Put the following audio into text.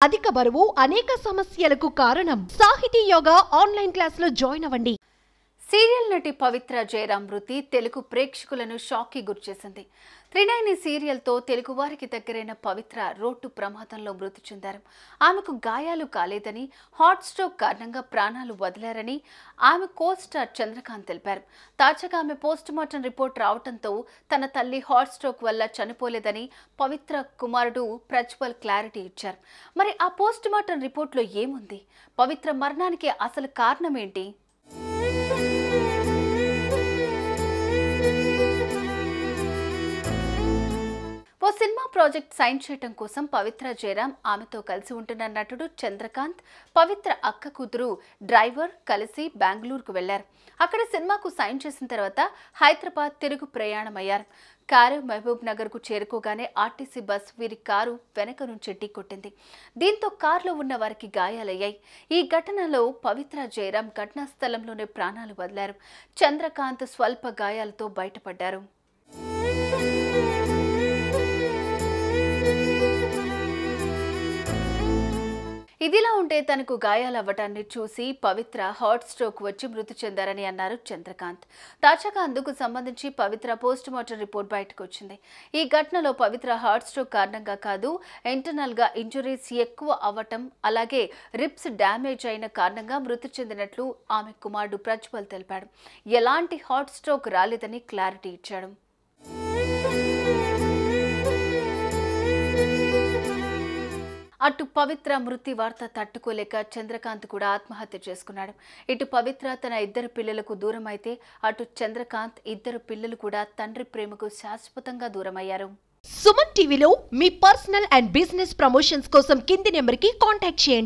అధిక బరువు అనేక సమస్యలకు కారణం. సాహితీ యోగా ఆన్లైన్ క్లాసులో జాయిన్ అవ్వండి. సీరియల్ నటి పవిత్ర జయరాం మృతి తెలుగు ప్రేక్షకులను షాక్కి గురిచేసింది. త్రినయని సీరియల్తో తెలుగు వారికి దగ్గరైన పవిత్ర రోడ్డు ప్రమాదంలో మృతి చెందారు. ఆమెకు గాయాలు కాలేదని, హార్ట్ స్ట్రోక్ కారణంగా ప్రాణాలు వదిలారని ఆమె కో స్టార్ చంద్రకాంత్ తెలిపారు. తాజాగా ఆమె పోస్టుమార్టం రిపోర్ట్ రావడంతో తన తల్లి హార్ట్ స్ట్రోక్ వల్ల చనిపోలేదని పవిత్ర కుమారుడు ప్రజ్వల్ క్లారిటీ ఇచ్చారు. మరి ఆ పోస్టుమార్టం రిపోర్ట్లో ఏముంది? పవిత్ర మరణానికి అసలు కారణం ఏంటి? ఓ సినిమా ప్రాజెక్ట్ సైన్ చేయడం కోసం పవిత్ర జయరాం, ఆమెతో కలిసి ఉంటున్న నటుడు చంద్రకాంత్, పవిత్ర అక్క కూతురు డ్రైవర్ కలిసి బెంగళూరుకు వెళ్లారు. అక్కడ సినిమాకు సైన్ చేసిన తర్వాత హైదరాబాద్ తిరుగు ప్రయాణమయ్యారు. కారు మహబూబ్ నగర్ కు చేరుకోగానే ఆర్టీసీ బస్ వీరి కారు వెనక నుంచి ఢీకొట్టింది. దీంతో కారులో ఉన్న వారికి గాయాలయ్యాయి. ఈ ఘటనలో పవిత్ర జయరాం ఘటనా స్థలంలోనే ప్రాణాలు వదిలారు. చంద్రకాంత్ స్వల్ప గాయాలతో బయటపడ్డారు. ఇదిలా ఉంటే తనకు గాయాలవ్వటాన్ని చూసి పవిత్ర హార్ట్ స్ట్రోక్ వచ్చి మృతి చెందారని అన్నారు చంద్రకాంత్. తాజాగా అందుకు సంబంధించి పవిత్ర పోస్టుమార్టం రిపోర్ట్ బయటకు వచ్చింది. ఈ ఘటనలో పవిత్ర హార్ట్ స్ట్రోక్ కారణంగా కాదు, ఇంటర్నల్ గా ఇంజురీస్ ఎక్కువ అవ్వటం, అలాగే రిబ్స్ డ్యామేజ్ అయిన కారణంగా మృతి చెందినట్లు ఆమె కుమారుడు ప్రజ్వల్ తెలిపాడు. ఎలాంటి హార్ట్ స్ట్రోక్ రాలేదని క్లారిటీ ఇచ్చాడు. అటు పవిత్ర మృతి వార్త తట్టుకోలేక చంద్రకాంత్ కూడా ఆత్మహత్య చేసుకున్నాడు. ఇటు పవిత్ర తన ఇద్దరు పిల్లలకు దూరం అయితే, అటు చంద్రకాంత్ ఇద్దరు పిల్లలు కూడా తండ్రి ప్రేమకు శాశ్వతంగా దూరమయ్యారు. సుమన్ టీవీలో మీ పర్సనల్ అండ్ బిజినెస్ ప్రమోషన్స్ కోసం కింది నెంబర్కి కాంటాక్ట్ చేయండి.